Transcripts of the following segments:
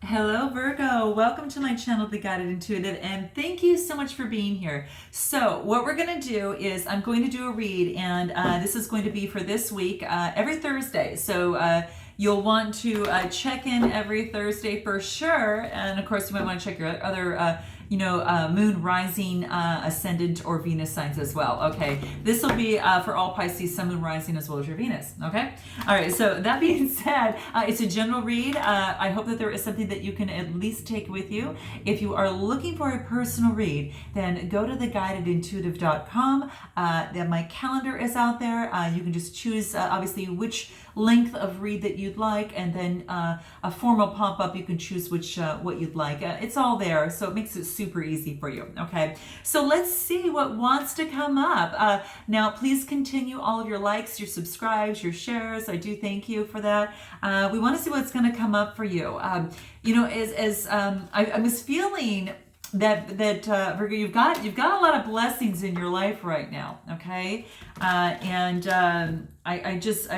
Hello Virgo, welcome to my channel, The Guided Intuitive, and thank you so much for being here. So what we're going to do is I'm going to do a read, and this is going to be for this week, every Thursday. So you'll want to check in every Thursday for sure, and of course you might want to check your other moon, rising, ascendant, or Venus signs as well. Okay, this will be for all Pisces, sun, moon, rising, as well as your Venus. Okay, all right. So that being said, it's a general read. I hope that there is something that you can at least take with you. If you are looking for a personal read, then go to theguidedintuitive.com. Then my calendar is out there. You can just choose obviously which length of read that you'd like, and then a form will pop up. You can choose which what you'd like. It's all there, so it makes it super easy for you. Okay, so let's see what wants to come up. Now, please continue all of your likes, your subscribes, your shares. I do thank you for that. We want to see what's going to come up for you. I was feeling that Virgo, you've got a lot of blessings in your life right now, okay? I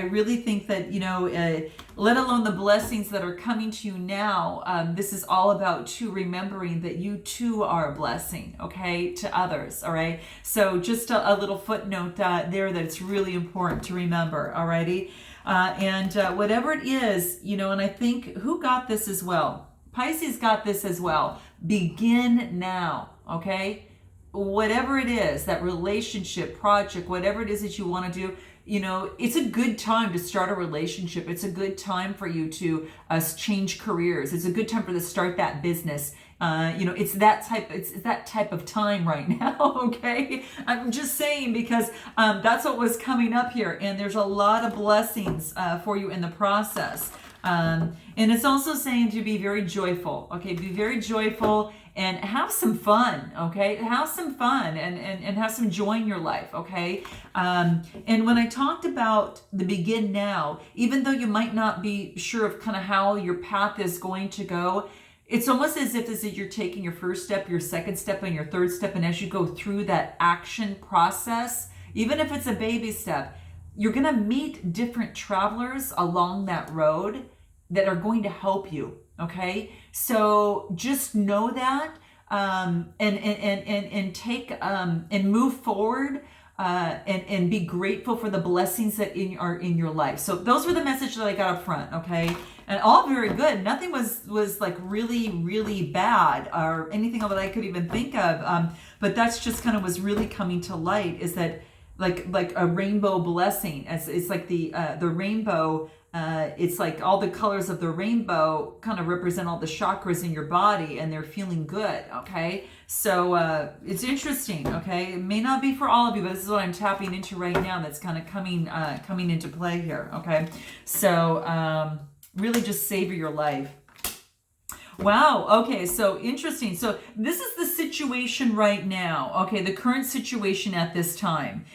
really think that, let alone the blessings that are coming to you now, this is all about too remembering that you too are a blessing, okay, to others, all right? So just a little footnote there that it's really important to remember, alrighty? Whatever it is, and I think who got this as well? Pisces got this as well. Begin now, okay? Whatever it is, that relationship, project, whatever it is that you want to do, it's a good time to start a relationship. It's a good time for you to change careers. It's a good time for to start that business. It's that type of time right now, okay? I'm just saying because that's what was coming up here, and there's a lot of blessings for you in the process. And it's also saying to be very joyful, okay? Be very joyful and have some fun, okay? Have some fun and have some joy in your life, okay? And when I talked about the begin now, even though you might not be sure of kind of how your path is going to go, it's almost as if you're taking your first step, your second step, and your third step, and as you go through that action process, even if it's a baby step, you're going to meet different travelers along that road that are going to help you, okay? So just know that and take and move forward and be grateful for the blessings that are in your life. So those were the messages that I got up front, okay? And all very good. Nothing was like really, really bad or anything that I could even think of. But that's just kind of was really coming to light, is that like a rainbow blessing. It's like the rainbow. It's like all the colors of the rainbow kind of represent all the chakras in your body, and they're feeling good, okay? So it's interesting, okay? It may not be for all of you, but this is what I'm tapping into right now that's kind of coming into play here, okay? So really just savor your life. Wow, okay, so interesting. So this is the situation right now, okay, the current situation at this time.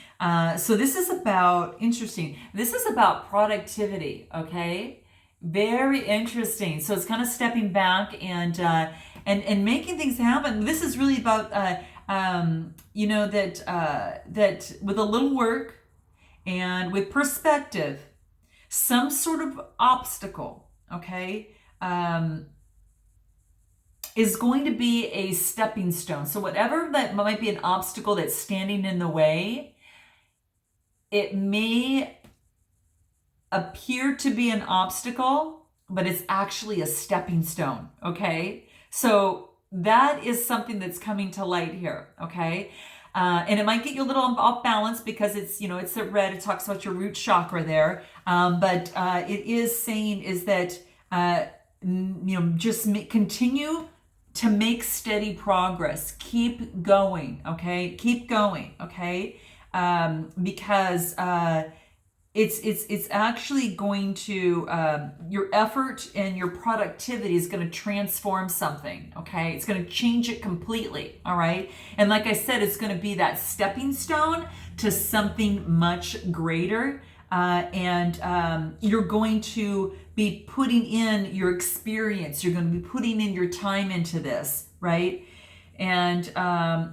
So this is about, interesting, this is about productivity, okay? Very interesting. So it's kind of stepping back and making things happen. This is really about, that with a little work and with perspective, some sort of obstacle, okay, is going to be a stepping stone. So whatever that might be an obstacle that's standing in the way, it may appear to be an obstacle, but it's actually a stepping stone, okay? So that is something that's coming to light here, okay? And it might get you a little off balance because it's, it's a red, it talks about your root chakra there. But it is saying is that, just continue to make steady progress. Keep going, okay? Keep going, okay? Because it's actually going to, your effort and your productivity is going to transform something, okay? It's going to change it completely, all right? And like I said, it's going to be that stepping stone to something much greater. You're going to be putting in your experience. You're going to be putting in your time into this, right? And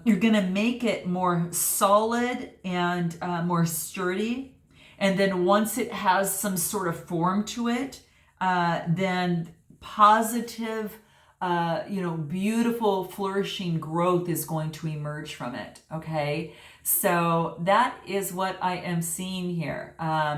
you're going to make it more solid and more sturdy. And then once it has some sort of form to it, then positive beautiful, flourishing growth is going to emerge from it. Okay. So that is what I am seeing here.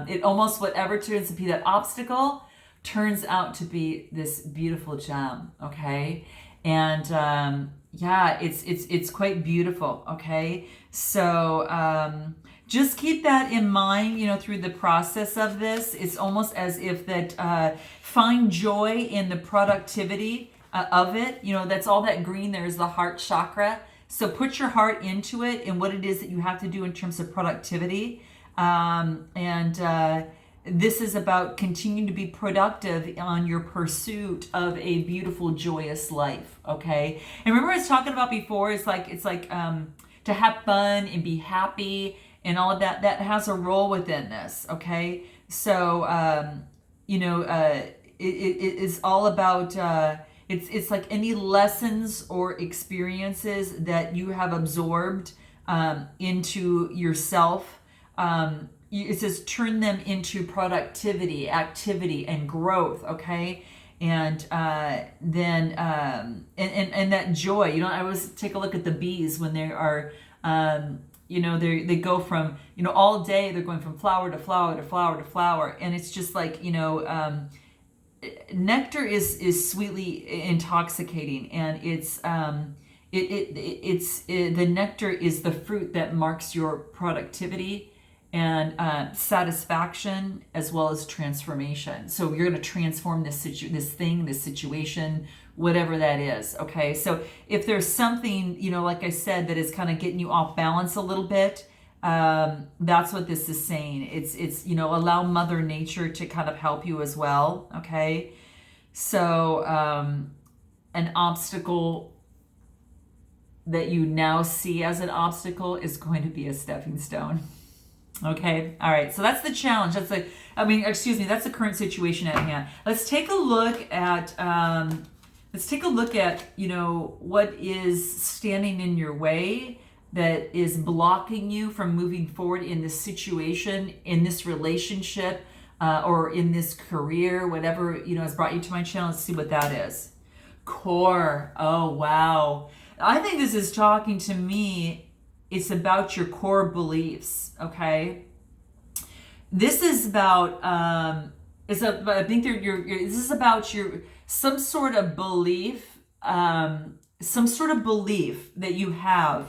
It almost, whatever turns to be that obstacle turns out to be this beautiful gem. Okay. And, yeah, it's quite beautiful. Okay. So, just keep that in mind, through the process of this. It's almost as if that, find joy in the productivity of it. That's all that green there is the heart chakra. So put your heart into it and what it is that you have to do in terms of productivity. This is about continuing to be productive on your pursuit of a beautiful, joyous life. Okay. And remember I was talking about before, it's like to have fun and be happy and all of that has a role within this. Okay. So, it is all about, it's like any lessons or experiences that you have absorbed into yourself. It says turn them into productivity, activity, and growth. Okay, and then and that joy. I always take a look at the bees when they are. They go from all day. They're going from flower to flower to flower to flower, and it's just like nectar is sweetly intoxicating, and it's the nectar is the fruit that marks your productivity and satisfaction as well as transformation. So you're going to transform this situation, whatever that is. Okay, so if there's something like I said that is kind of getting you off balance a little bit, that's what this is saying. It's allow Mother Nature to kind of help you as well. Okay, so an obstacle that you now see as an obstacle is going to be a stepping stone. Okay, all right, so that's the challenge. That's that's the current situation at hand. Let's take a look at what is standing in your way that is blocking you from moving forward in this situation, in this relationship, or in this career, whatever, has brought you to my channel. Let's see what that is. Core. Oh, wow. I think this is talking to me. It's about your core beliefs. Okay. This is about, this is about some sort of belief that you have.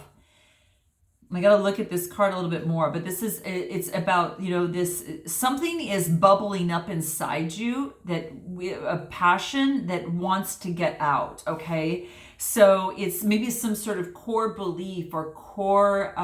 I got to look at this card a little bit more, but it's about, this, something is bubbling up inside you, a passion that wants to get out. Okay. So it's maybe some sort of core belief or core,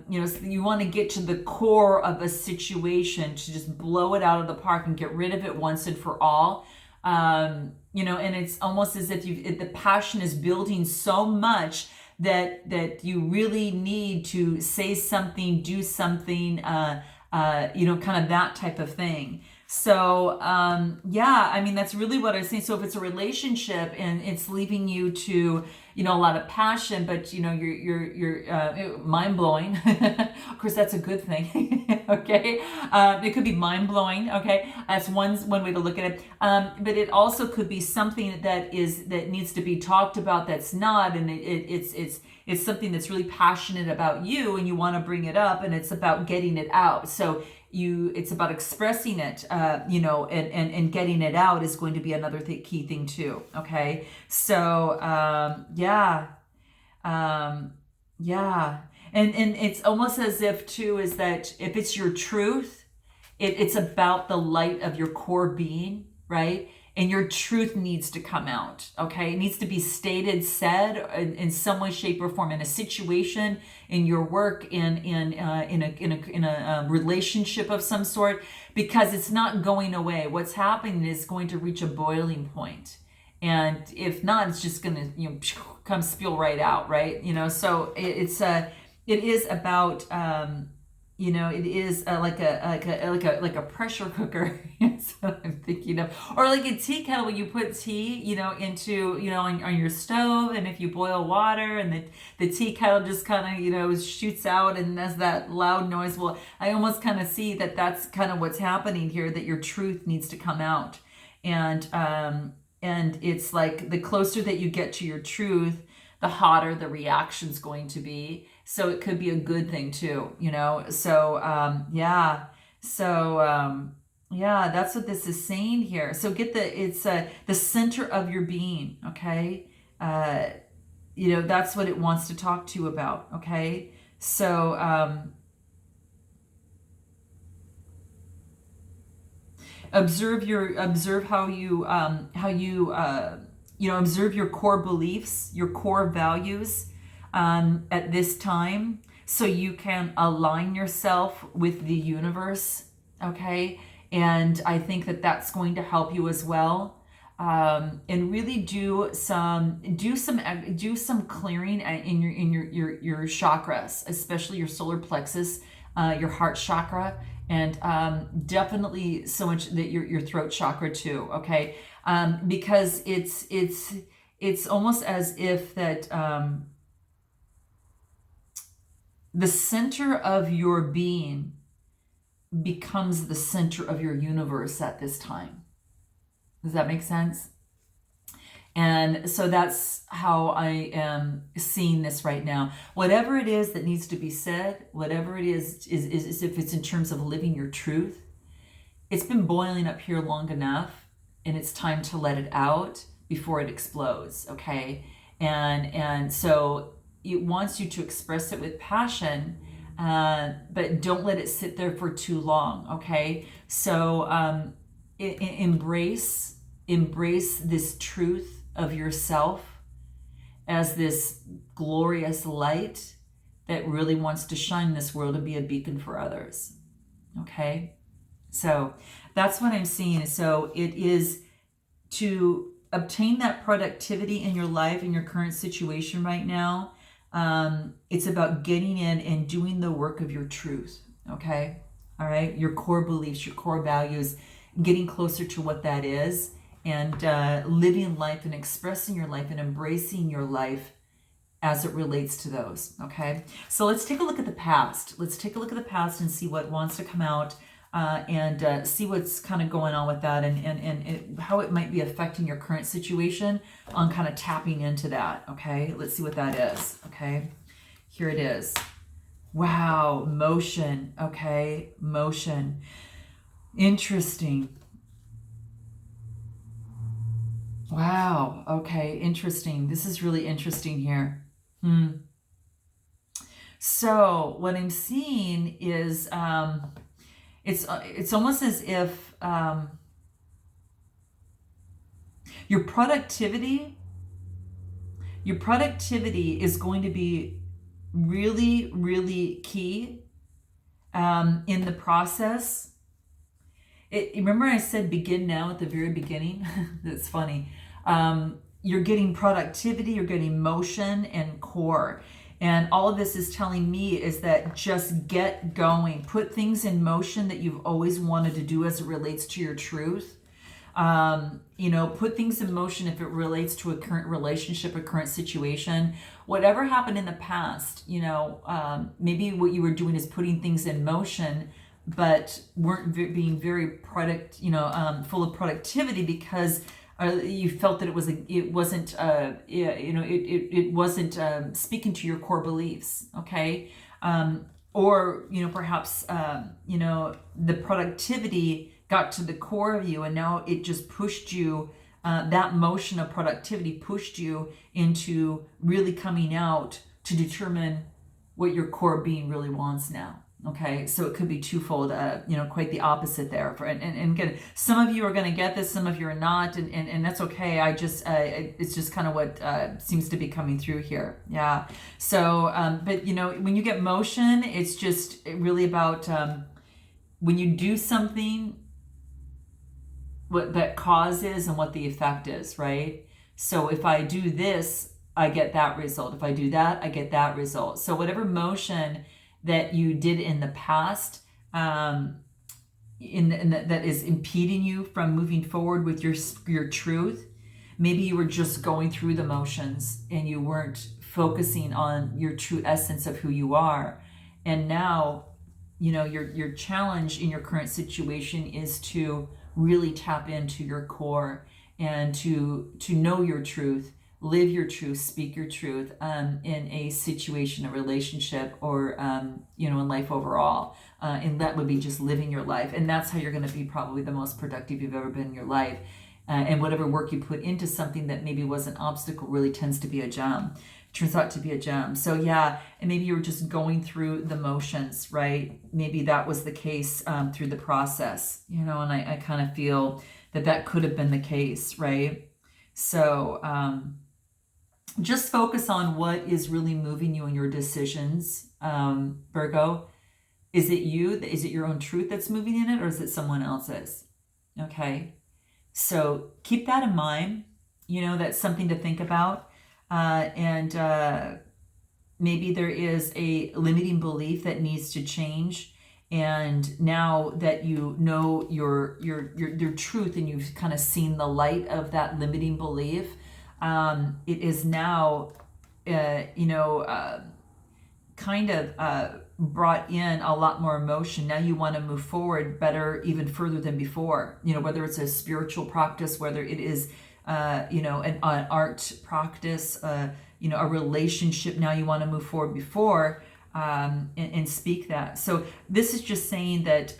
you want to get to the core of a situation to just blow it out of the park and get rid of it once and for all. And it's almost as if the passion is building so much that you really need to say something, do something, kind of that type of thing. So, that's really what I was saying. So if it's a relationship and it's leaving you to, a lot of passion, but you're mind blowing. Of course, that's a good thing. Okay. It could be mind blowing. Okay. That's one way to look at it. But it also could be something that needs to be talked about. That's not, and it's something that's really passionate about you and you want to bring it up, and it's about getting it out. So it's about expressing it, and getting it out is going to be another key thing too. Okay. So, And it's almost as if too, is that if it's your truth, it's about the light of your core being, right? And your truth needs to come out, okay? It needs to be stated, said in some way, shape, or form, in a situation, in your work, in a relationship of some sort, because it's not going away. What's happening is going to reach a boiling point, and if not, it's just going to come spill right out, right? So it is about. It is like a pressure cooker. That's what I'm thinking of, or like a tea kettle when you put tea, into on your stove, and if you boil water and the tea kettle just kind of shoots out and does that loud noise. Well, I almost kind of see that that's kind of what's happening here. That your truth needs to come out, and And it's like the closer that you get to your truth, the hotter the reaction's going to be. So it could be a good thing too, you know? So, yeah. So, yeah, that's what this is saying here. So get it's the center of your being, okay? You know, that's what it wants to talk to you about, okay? So, observe how you you know, observe your core beliefs, your core values at this time, so you can align yourself with the universe, okay? And I think that that's going to help you as well. And really do some clearing in your chakras, especially your solar plexus, your heart chakra, and definitely so much that your throat chakra too, okay? Because it's almost as if that the center of your being becomes the center of your universe at this time. Does that make sense? And so that's how I am seeing this right now. Whatever it is that needs to be said, whatever it is if it's in terms of living your truth, it's been boiling up here long enough, and it's time to let it out before it explodes, okay? And so it wants you to express it with passion, but don't let it sit there for too long, okay? So embrace this truth of yourself as this glorious light that really wants to shine in this world and be a beacon for others, okay? So that's what I'm seeing. So it is to obtain that productivity in your life, in your current situation right now. It's about getting in and doing the work of your truth, okay? All right, your core beliefs, your core values, getting closer to what that is, and living life and expressing your life and embracing your life as it relates to those, okay? So let's take a look at the past. Let's take a look at the past and see what wants to come out, and see what's kind of going on with that, and how it might be affecting your current situation on kind of tapping into that, okay? Let's see what that is, okay? Here it is. Wow, motion, okay? Motion. Interesting. Wow, okay, interesting. This is really interesting here. So what I'm seeing is it's almost as if your productivity is going to be really, really key in the process. Remember I said begin now at the very beginning? That's funny. You're getting productivity, you're getting motion and core. And all of this is telling me is that just get going. Put things in motion that you've always wanted to do as it relates to your truth. You know, put things in motion if it relates to a current relationship, a current situation. Whatever happened in the past, you know, maybe what you were doing is putting things in motion, but weren't being very full of productivity because you felt that it wasn't speaking to your core beliefs, okay? Or you know, perhaps the productivity got to the core of you, and now it just pushed you. That motion of productivity pushed you into really coming out to determine what your core being really wants now. Okay, so it could be twofold, quite the opposite there. And again, some of you are going to get this, some of you are not, and that's okay. It's just kind of what seems to be coming through here. Yeah. So, but you know, when you get motion, it's just really about when you do something, what that cause is and what the effect is, right? So if I do this, I get that result. If I do that, I get that result. So whatever motion that you did in the past, that is impeding you from moving forward with your truth. Maybe you were just going through the motions and you weren't focusing on your true essence of who you are. And now, you know, your challenge in your current situation is to really tap into your core and to know your truth, live your truth, speak your truth in a situation, a relationship, or in life overall. And that would be just living your life. And that's how you're going to be probably the most productive you've ever been in your life. And whatever work you put into something that maybe was an obstacle really tends to be a gem. Turns out to be a gem. So yeah, and maybe you were just going through the motions, right? Maybe that was the case through the process, and I kind of feel that could have been the case, right? So just focus on what is really moving you in your decisions, Virgo. Is it you? Is it your own truth that's moving in it, or is it someone else's? Okay. So keep that in mind. That's something to think about. And maybe there is a limiting belief that needs to change. And now that you know your truth and you've kind of seen the light of that limiting belief, it is now, kind of brought in a lot more emotion. Now you want to move forward better, even further than before. Whether it's a spiritual practice, whether it is, an art practice, a relationship. Now you want to move forward before and speak that. So this is just saying that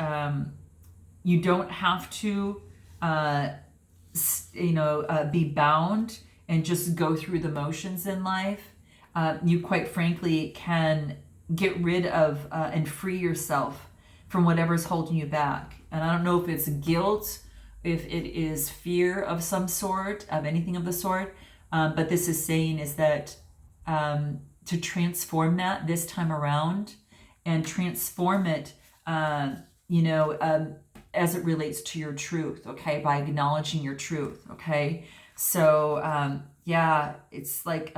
you don't have to, be bound and just go through the motions in life. You quite frankly can get rid of and free yourself from whatever's holding you back. And I don't know if it's guilt, if it is fear of some sort, of anything of the sort. But this is saying is that to transform that this time around and transform it, as it relates to your truth, okay, by acknowledging your truth, okay? So, it's like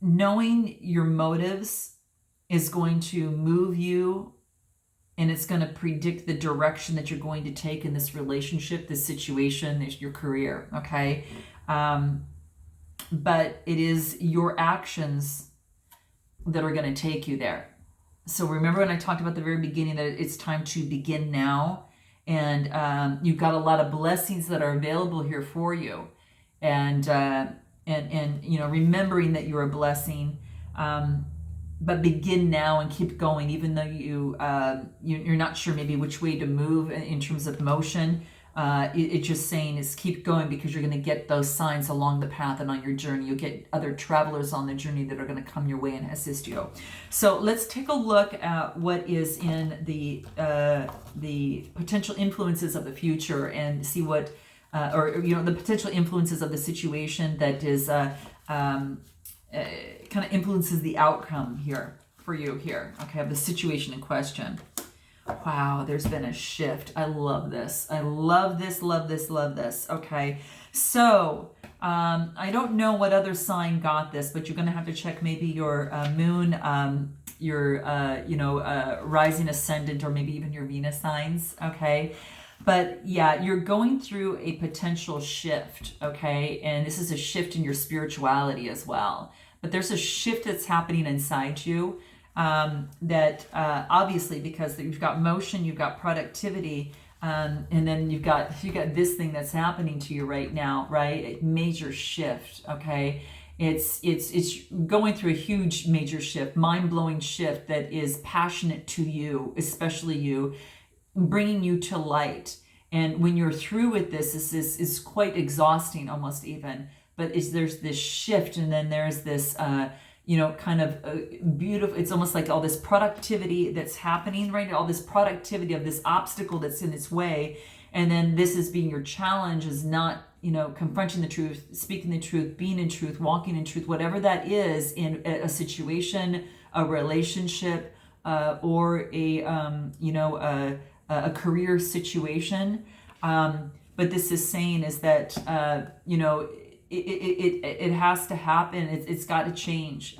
knowing your motives is going to move you, and it's going to predict the direction that you're going to take in this relationship, this situation, your career, okay? But it is your actions that are going to take you there. So remember when I talked about the very beginning that it's time to begin now, and you've got a lot of blessings that are available here for you, and remembering that you're a blessing, but begin now and keep going, even though you're not sure maybe which way to move in terms of motion. It's just saying is keep going, because you're going to get those signs along the path and on your journey. You'll get other travelers on the journey that are going to come your way and assist you. So let's take a look at what is in the potential influences of the future and see what, the potential influences of the situation that is kind of influences the outcome here for you here, okay, of the situation in question. Wow, there's been a shift. I love this. I love this, love this, love this. Okay, so I don't know what other sign got this, but you're going to have to check maybe your moon, your, rising ascendant, or maybe even your Venus signs, okay? But yeah, you're going through a potential shift, okay? And this is a shift in your spirituality as well. But there's a shift that's happening inside you. That obviously, because you've got motion, you've got productivity, and then you've got this thing that's happening to you right now, right? A major shift, okay? It's going through a huge major shift, mind-blowing shift that is passionate to you, especially you, bringing you to light. And when you're through with this is quite exhausting, almost even. But there's this shift, and then there's this kind of beautiful, it's almost like all this productivity that's happening, right? All this productivity of this obstacle that's in its way. And then this is being your challenge, is not, confronting the truth, speaking the truth, being in truth, walking in truth, whatever that is in a situation, a relationship, or a career situation. But this is saying is that, it has to happen. It's got to change.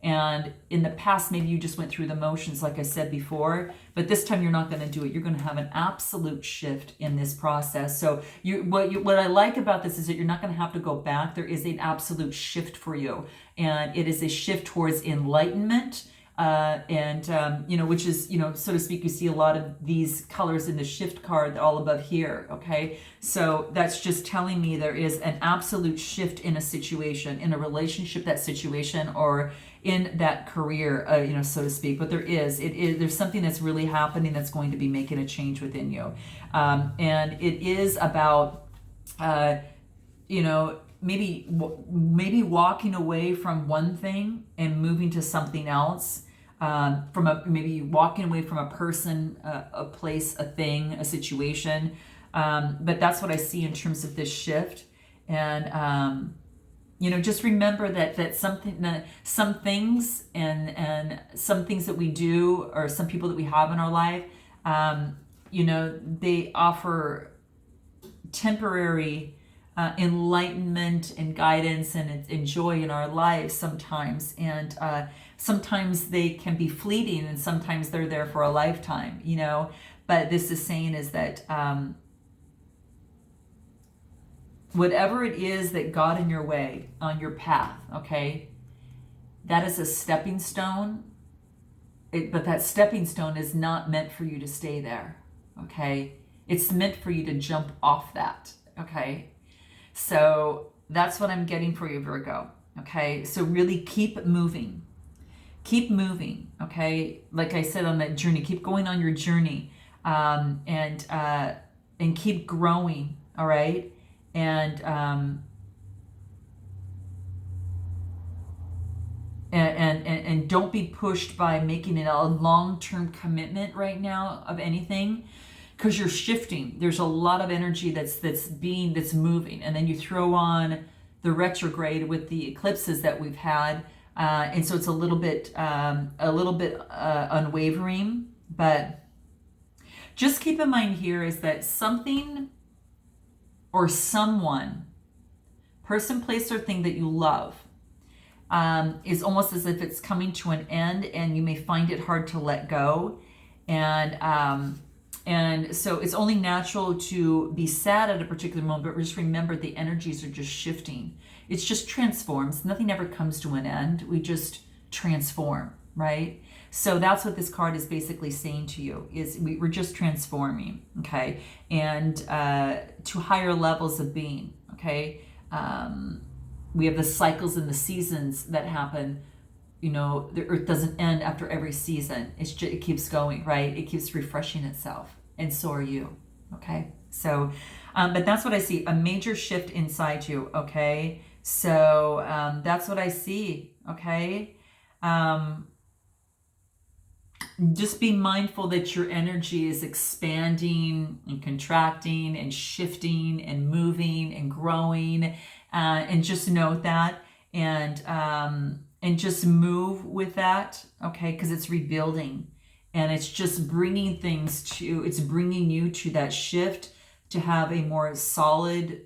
And in the past, maybe you just went through the motions, like I said before, but this time you're not going to do it. You're going to have an absolute shift in this process. So what I like about this is that you're not going to have to go back. There is an absolute shift for you. And it is a shift towards enlightenment, You know, which is, you know, so to speak, you see a lot of these colors in the shift card all above here, okay? So that's just telling me there is an absolute shift in a situation, in a relationship, that situation, or in that career, you know, so to speak. But there's something that's really happening that's going to be making a change within you. And it is about, you know, maybe walking away from one thing and moving to something else. Maybe walking away from a person, a place, a thing, a situation. But that's what I see in terms of this shift. And, you know, just remember that some things and some things that we do, or some people that we have in our life, you know, they offer temporary enlightenment and guidance and joy in our lives sometimes. And sometimes they can be fleeting, and sometimes they're there for a lifetime, you know. But this is saying is that whatever it is that got in your way on your path, okay, that is a stepping stone. But that stepping stone is not meant for you to stay there, okay? It's meant for you to jump off that, okay? So that's what I'm getting for you, Virgo, okay? So really keep moving. Keep moving, okay? Like I said, on that journey, keep going on your journey, and keep growing, all right? And don't be pushed by making it a long-term commitment right now of anything, because you're shifting. There's a lot of energy that's moving, and then you throw on the retrograde with the eclipses that we've had, and so it's a little bit unwavering. But just keep in mind here is that something or someone, person, place, or thing that you love, is almost as if it's coming to an end, and you may find it hard to let go. And so it's only natural to be sad at a particular moment, but just remember the energies are just shifting. It's just transforms. Nothing ever comes to an end. We just transform, right? So that's what this card is basically saying to you, is we're just transforming, okay? And to higher levels of being, okay? We have the cycles and the seasons that happen. You know, the earth doesn't end after every season. It keeps going, right? It keeps refreshing itself. And so are you, okay? So, but that's what I see, a major shift inside you, okay? So that's what I see, okay? Just be mindful that your energy is expanding and contracting and shifting and moving and growing, and just note that, and just move with that, okay? Because it's rebuilding, and it's just bringing it's bringing you to that shift, to have a more solid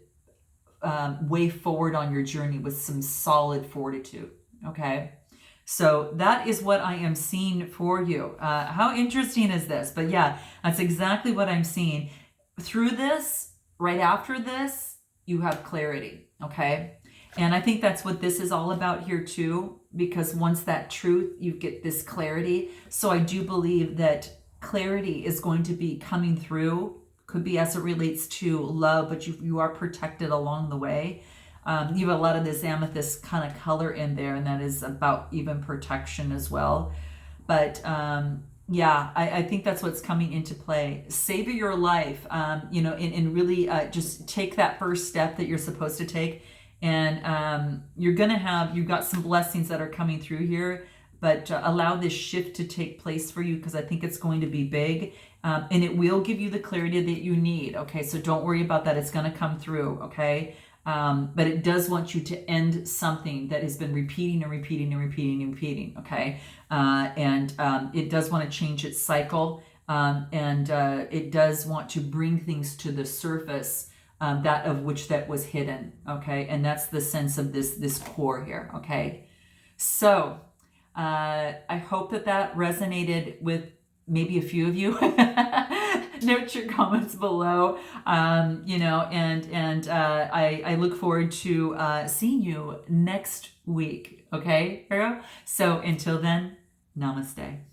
way forward on your journey with some solid fortitude, okay? So that is what I am seeing for you. How interesting is this? But yeah, that's exactly what I'm seeing. Through this, right after this, you have clarity, okay? And I think that's what this is all about here too, because once that truth, you get this clarity. So I do believe that clarity is going to be coming through, could be as it relates to love, but you are protected along the way. You have a lot of this amethyst kind of color in there, and that is about even protection as well. But yeah, I think that's what's coming into play. Savor your life, you know, and really just take that first step that you're supposed to take. And you've got some blessings that are coming through here, but allow this shift to take place for you, because I think it's going to be big, and it will give you the clarity that you need, okay? So don't worry about that. It's going to come through, okay? But it does want you to end something that has been repeating and repeating and repeating and repeating, okay? And it does want to change its cycle, and it does want to bring things to the surface, that of which that was hidden, okay? And that's the sense of this core here, okay? So I hope that resonated with maybe a few of you. Note your comments below, you know, and I look forward to seeing you next week, okay, Virgo? So until then, Namaste.